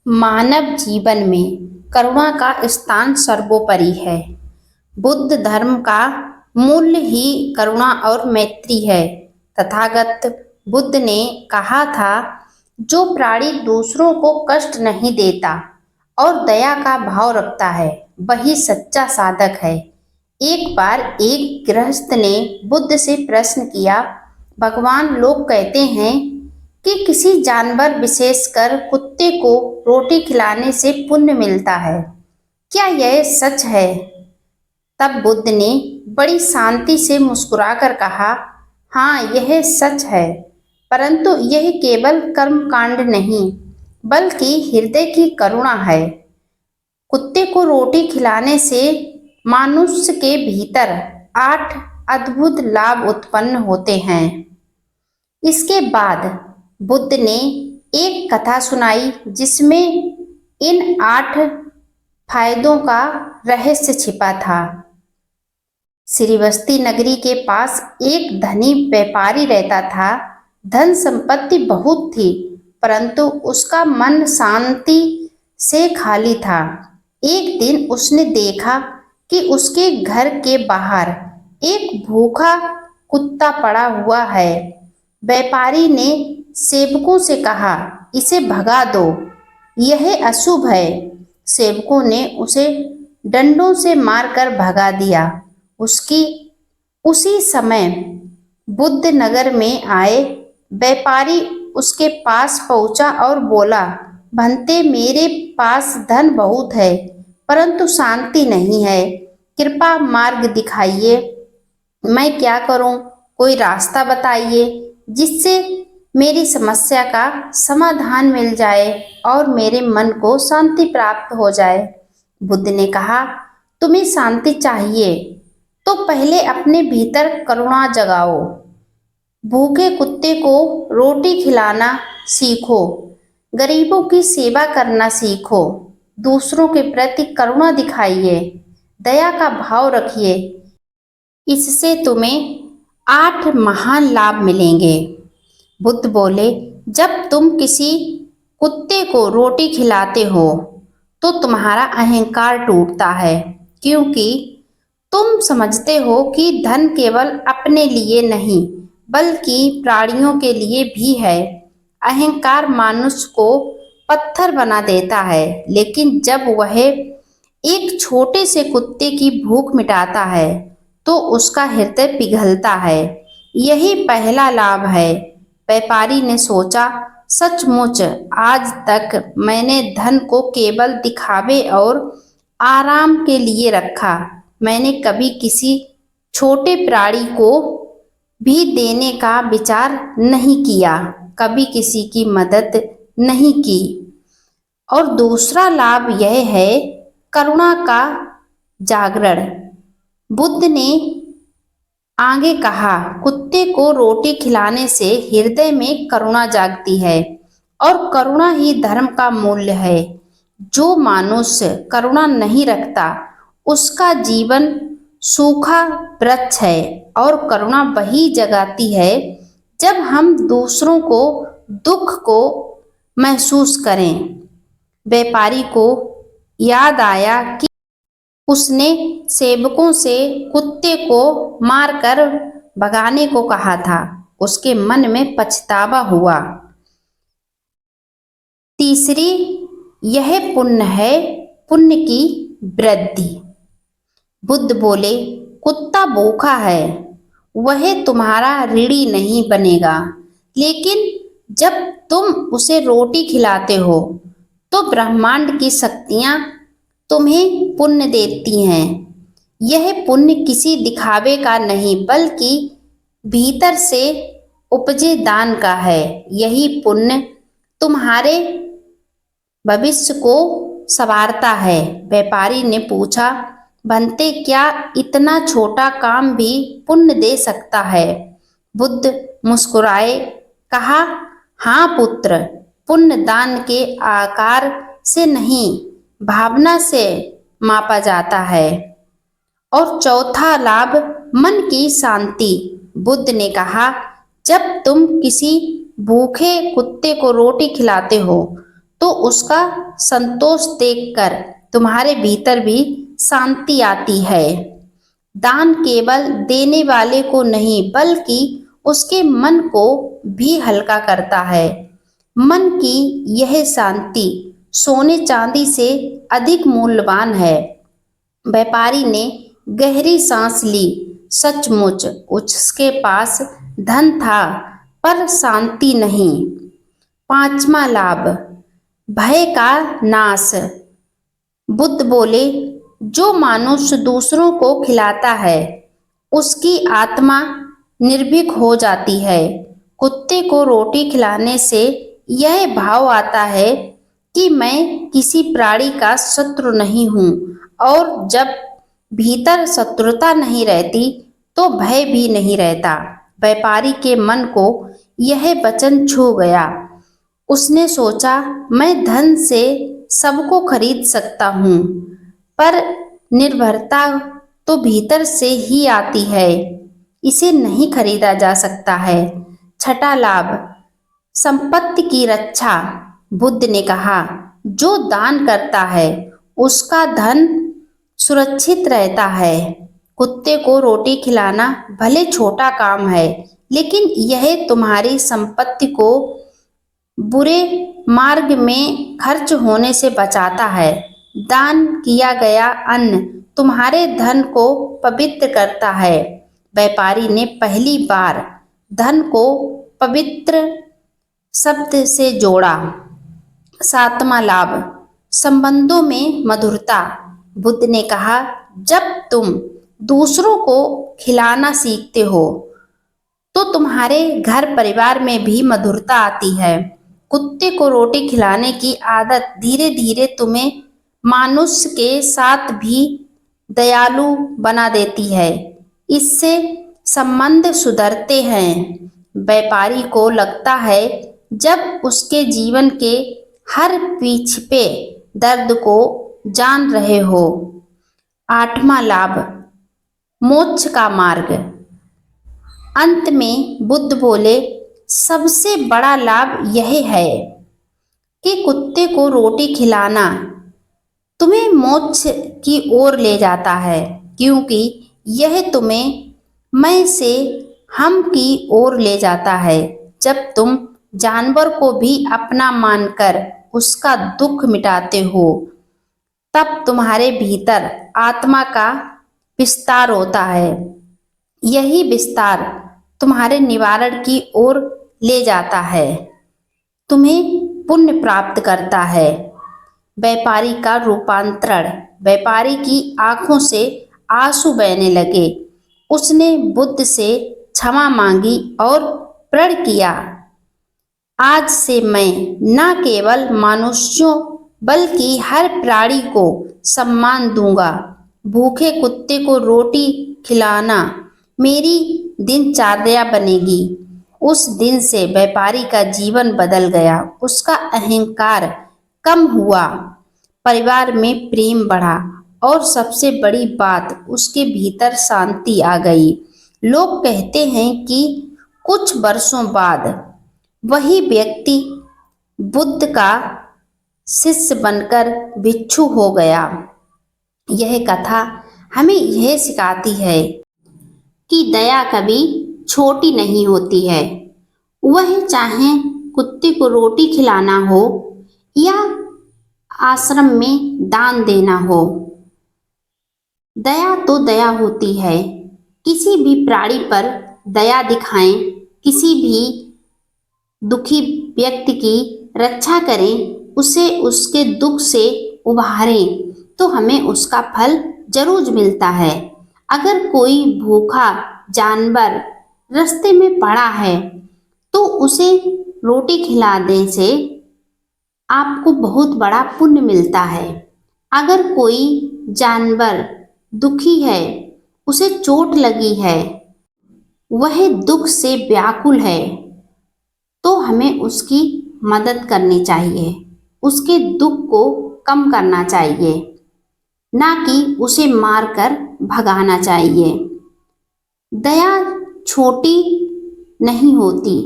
मानव जीवन में करुणा का स्थान सर्वोपरि है। बुद्ध धर्म का मूल्य ही करुणा और मैत्री है। तथागत बुद्ध ने कहा था, जो प्राणी दूसरों को कष्ट नहीं देता और दया का भाव रखता है, वही सच्चा साधक है। एक बार एक गृहस्थ ने बुद्ध से प्रश्न किया, भगवान, लोग कहते हैं कि किसी जानवर, विशेषकर कुत्ते को रोटी खिलाने से पुण्य मिलता है। क्या यह सच है? तब बुद्ध ने बड़ी शांति से मुस्कुराकर कहा, हाँ, यह सच है, परंतु यह केवल कर्मकांड नहीं, बल्कि हृदय की करुणा है। कुत्ते को रोटी खिलाने से मनुष्य के भीतर 8 अद्भुत लाभ उत्पन्न होते हैं। इसके बाद बुद्ध ने एक कथा सुनाई जिसमें इन 8 फायदों का रहस्य छिपा था। श्रीवस्ती नगरी के पास एक धनी व्यापारी रहता था। धन संपत्ति बहुत थी, परंतु उसका मन शांति से खाली था। एक दिन उसने देखा कि उसके घर के बाहर एक भूखा कुत्ता पड़ा हुआ है। व्यापारी ने सेवकों से कहा, इसे भगा दो, यह अशुभ है। सेवकों ने उसे डंडों से मारकर भगा दिया। उसी समय बुद्ध नगर में आए व्यापारी उसके पास पहुंचा और बोला, भंते, मेरे पास धन बहुत है, परंतु शांति नहीं है। कृपा मार्ग दिखाइए, मैं क्या करूं? कोई रास्ता बताइए जिससे मेरी समस्या का समाधान मिल जाए और मेरे मन को शांति प्राप्त हो जाए। बुद्ध ने कहा, तुम्हें शांति चाहिए तो पहले अपने भीतर करुणा जगाओ। भूखे कुत्ते को रोटी खिलाना सीखो, गरीबों की सेवा करना सीखो, दूसरों के प्रति करुणा दिखाइए, दया का भाव रखिए। इससे तुम्हें 8 महान लाभ मिलेंगे। बुद्ध बोले, जब तुम किसी कुत्ते को रोटी खिलाते हो तो तुम्हारा अहंकार टूटता है, क्योंकि तुम समझते हो कि धन केवल अपने लिए नहीं, बल्कि प्राणियों के लिए भी है। अहंकार मनुष्य को पत्थर बना देता है, लेकिन जब वह एक छोटे से कुत्ते की भूख मिटाता है तो उसका हृदय पिघलता है। यही पहला लाभ है। व्यापारी ने सोचा, सचमुच आज तक मैंने धन को केवल दिखावे और आराम के लिए रखा। मैंने कभी किसी छोटे प्राणी को भी देने का विचार नहीं किया, कभी किसी की मदद नहीं की। और दूसरा लाभ यह है, करुणा का जागरण। बुद्ध ने आगे कहा, कुत्ते को रोटी खिलाने से हृदय में करुणा जागती है और करुणा ही धर्म का मूल्य है। जो मनुष्य करुणा नहीं रखता उसका जीवन सूखा वृक्ष है, और करुणा वही जगाती है जब हम दूसरों को दुख को महसूस करें। व्यापारी को याद आया कि उसने सेवकों से कुत्ते को मारकर भगाने को कहा था। उसके मन में पछतावा हुआ। तीसरी, यह पुण्य है, पुण्य की वृद्धि। बुद्ध बोले, कुत्ता भूखा है, वह तुम्हारा ऋणी नहीं बनेगा, लेकिन जब तुम उसे रोटी खिलाते हो तो ब्रह्मांड की शक्तियां तुम्हें पुण्य देती हैं। यह पुण्य किसी दिखावे का नहीं, बल्कि भीतर से उपजे दान का है। यही पुण्य तुम्हारे भविष्य को संवारता है। व्यापारी ने पूछा, भंते, क्या इतना छोटा काम भी पुण्य दे सकता है? बुद्ध मुस्कुराए, कहा, हाँ पुत्र, पुण्य दान के आकार से नहीं, भावना से मापा जाता है। और चौथा लाभ, मन की शांति। बुद्ध ने कहा, जब तुम किसी भूखे कुत्ते को रोटी खिलाते हो तो उसका संतोष देखकर तुम्हारे भीतर भी शांति आती है। दान केवल देने वाले को नहीं बल्कि उसके मन को भी हल्का करता है। मन की यह शांति सोने चांदी से अधिक मूल्यवान है। व्यापारी ने गहरी सांस ली। सचमुच उसके पास धन था पर शांति नहीं। पांचवा लाभ, भय का नाश। बुद्ध बोले, जो मनुष्य दूसरों को खिलाता है उसकी आत्मा निर्भीक हो जाती है। कुत्ते को रोटी खिलाने से यह भाव आता है कि मैं किसी प्राणी का शत्रु नहीं हूँ, और जब भीतर शत्रुता नहीं रहती तो भय भी नहीं रहता। व्यापारी के मन को यह वचन छू गया। उसने सोचा, मैं धन से सबको खरीद सकता हूँ, पर निर्भरता तो भीतर से ही आती है, इसे नहीं खरीदा जा सकता है। छठा लाभ, संपत्ति की रक्षा। बुद्ध ने कहा, जो दान करता है उसका धन सुरक्षित रहता है। कुत्ते को रोटी खिलाना भले छोटा काम है, लेकिन यह तुम्हारी संपत्ति को बुरे मार्ग में खर्च होने से बचाता है। दान किया गया अन्न तुम्हारे धन को पवित्र करता है। व्यापारी ने पहली बार धन को पवित्र शब्द से जोड़ा। सातवां लाभ, संबंधों में मधुरता। बुद्ध ने कहा, जब तुम दूसरों को खिलाना सीखते हो तो तुम्हारे घर परिवार में भी मधुरता आती है। कुत्ते को रोटी खिलाने की आदत धीरे धीरे तुम्हें मनुष्य के साथ भी दयालु बना देती है। इससे संबंध सुधरते हैं। व्यापारी को लगता है जब उसके जीवन के हर पीछे दर्द को जान रहे हो। आठवां लाभ, मोक्ष का मार्ग। अंत में बुद्ध बोले, सबसे बड़ा लाभ यह है कि कुत्ते को रोटी खिलाना तुम्हें मोक्ष की ओर ले जाता है, क्योंकि यह तुम्हें मैं से हम की ओर ले जाता है। जब तुम जानवर को भी अपना मानकर उसका दुख मिटाते हो, तब तुम्हारे भीतर आत्मा का विस्तार होता है। यही विस्तार तुम्हारे निवारण की ओर ले जाता है, तुम्हें पुण्य प्राप्त करता है। व्यापारी का रूपांतरण। व्यापारी की आंखों से आंसू बहने लगे। उसने बुद्ध से क्षमा मांगी और प्रण किया, आज से मैं न केवल मनुष्यों बल्कि हर प्राणी को सम्मान दूंगा। भूखे कुत्ते को रोटी खिलाना मेरी दिनचर्या बनेगी। उस दिन से व्यापारी का जीवन बदल गया। उसका अहंकार कम हुआ, परिवार में प्रेम बढ़ा और सबसे बड़ी बात, उसके भीतर शांति आ गई। लोग कहते हैं कि कुछ वर्षों बाद वही व्यक्ति बुद्ध का शिष्य बनकर भिक्षु हो गया। यह कथा हमें यह सिखाती है कि दया कभी छोटी नहीं होती है। वह चाहे कुत्ते को रोटी खिलाना हो या आश्रम में दान देना हो, दया तो दया होती है। किसी भी प्राणी पर दया दिखाएं, किसी भी दुखी व्यक्ति की रक्षा करें, उसे उसके दुख से उबारें, तो हमें उसका फल जरूर मिलता है। अगर कोई भूखा जानवर रास्ते में पड़ा है तो उसे रोटी खिलाने से आपको बहुत बड़ा पुण्य मिलता है। अगर कोई जानवर दुखी है, उसे चोट लगी है, वह दुख से व्याकुल है, तो हमें उसकी मदद करनी चाहिए, उसके दुख को कम करना चाहिए, ना कि उसे मारकर भगाना चाहिए। दया छोटी नहीं होती।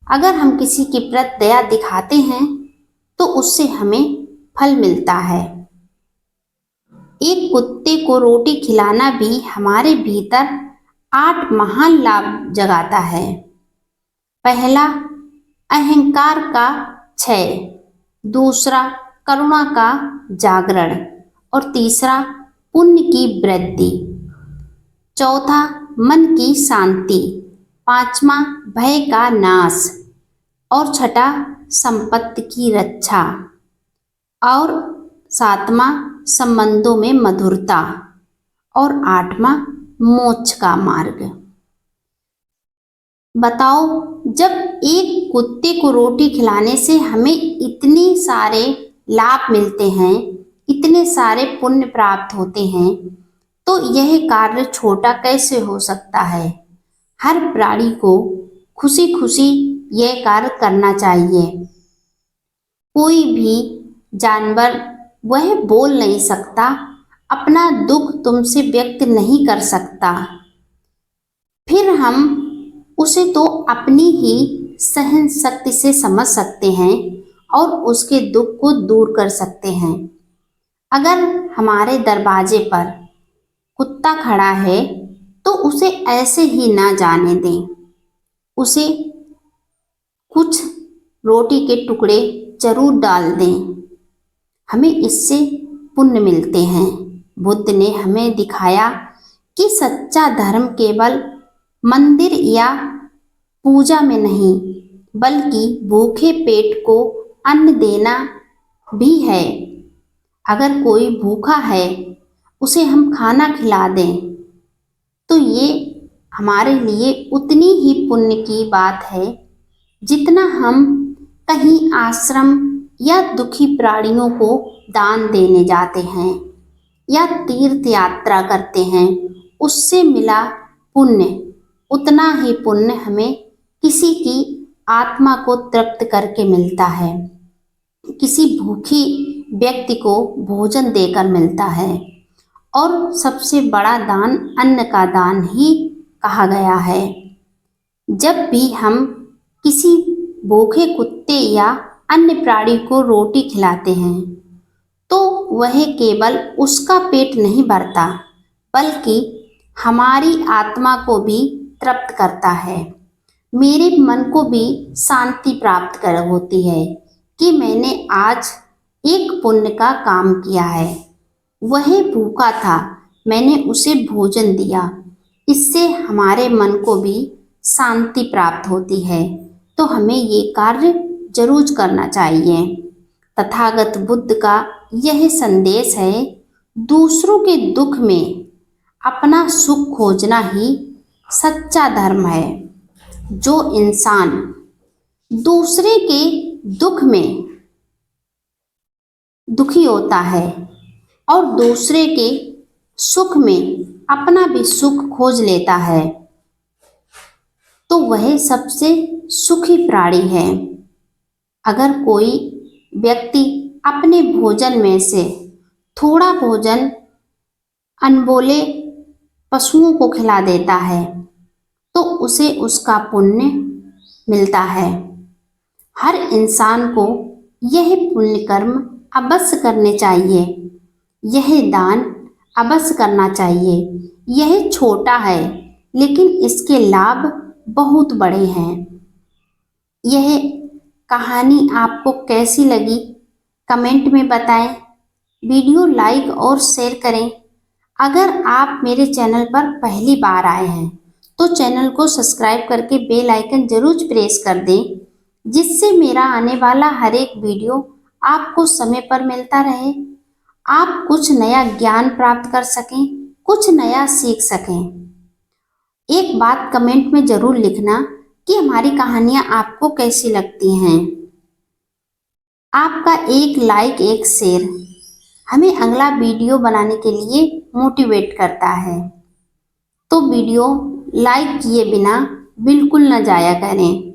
अगर हम किसी के प्रति दया दिखाते हैं तो उससे हमें फल मिलता है। एक कुत्ते को रोटी खिलाना भी हमारे भीतर 8 महान लाभ जगाता है। पहला, अहंकार का क्षय। दूसरा, करुणा का जागरण। और तीसरा, पुण्य की वृद्धि। चौथा, मन की शांति। पांचवा, भय का नाश। और छठा, संपत्ति की रक्षा। और सातवां, संबंधों में मधुरता। और आठवां, मोक्ष का मार्ग। बताओ, जब एक कुत्ते को रोटी खिलाने से हमें इतने सारे लाभ मिलते हैं, इतने सारे पुण्य प्राप्त होते हैं, तो यह कार्य छोटा कैसे हो सकता है। हर प्राणी को खुशी खुशी यह कार्य करना चाहिए। कोई भी जानवर वह बोल नहीं सकता, अपना दुख तुमसे व्यक्त नहीं कर सकता, फिर हम उसे तो अपनी ही सहन शक्ति से समझ सकते हैं और उसके दुख को दूर कर सकते हैं। अगर हमारे दरवाजे पर कुत्ता खड़ा है तो उसे ऐसे ही ना जाने दें, उसे कुछ रोटी के टुकड़े जरूर डाल दें, हमें इससे पुण्य मिलते हैं। बुद्ध ने हमें दिखाया कि सच्चा धर्म केवल मंदिर या पूजा में नहीं, बल्कि भूखे पेट को अन्न देना भी है। अगर कोई भूखा है, उसे हम खाना खिला दें, तो ये हमारे लिए उतनी ही पुण्य की बात है जितना हम कहीं आश्रम या दुखी प्राणियों को दान देने जाते हैं या तीर्थ यात्रा करते हैं, उससे मिला पुण्य, उतना ही पुण्य हमें किसी की आत्मा को तृप्त करके मिलता है, किसी भूखी व्यक्ति को भोजन देकर मिलता है। और सबसे बड़ा दान अन्न का दान ही कहा गया है। जब भी हम किसी भूखे कुत्ते या अन्य प्राणी को रोटी खिलाते हैं, तो वह केवल उसका पेट नहीं भरता, बल्कि हमारी आत्मा को भी तृप्त करता है। मेरे मन को भी शांति प्राप्त कर होती है कि मैंने आज एक पुण्य का काम किया है। वह भूखा था, मैंने उसे भोजन दिया, इससे हमारे मन को भी शांति प्राप्त होती है। तो हमें ये कार्य जरूर करना चाहिए। तथागत बुद्ध का यह संदेश है, दूसरों के दुख में अपना सुख खोजना ही सच्चा धर्म है। जो इंसान दूसरे के दुख में दुखी होता है और दूसरे के सुख में अपना भी सुख खोज लेता है, तो वह सबसे सुखी प्राणी है। अगर कोई व्यक्ति अपने भोजन में से थोड़ा भोजन अनबोले पशुओं को खिला देता है, तो उसे उसका पुण्य मिलता है। हर इंसान को यह पुण्य कर्म अवश्य करने चाहिए, यह दान अवश्य करना चाहिए। यह छोटा है, लेकिन इसके लाभ बहुत बड़े हैं। यह कहानी आपको कैसी लगी कमेंट में बताएं। वीडियो लाइक और शेयर करें। अगर आप मेरे चैनल पर पहली बार आए हैं तो चैनल को सब्सक्राइब करके बेल आइकन जरूर प्रेस कर दें, जिससे मेरा आने वाला हर एक वीडियो आपको समय पर मिलता रहे, आप कुछ नया ज्ञान प्राप्त कर सकें, कुछ नया सीख सकें। एक बात कमेंट में जरूर लिखना कि हमारी कहानियाँ आपको कैसी लगती हैं। आपका एक लाइक, एक शेयर हमें अगला वीडियो बनाने के लिए मोटिवेट करता है। तो वीडियो लाइक किए बिना बिल्कुल न जाया करें।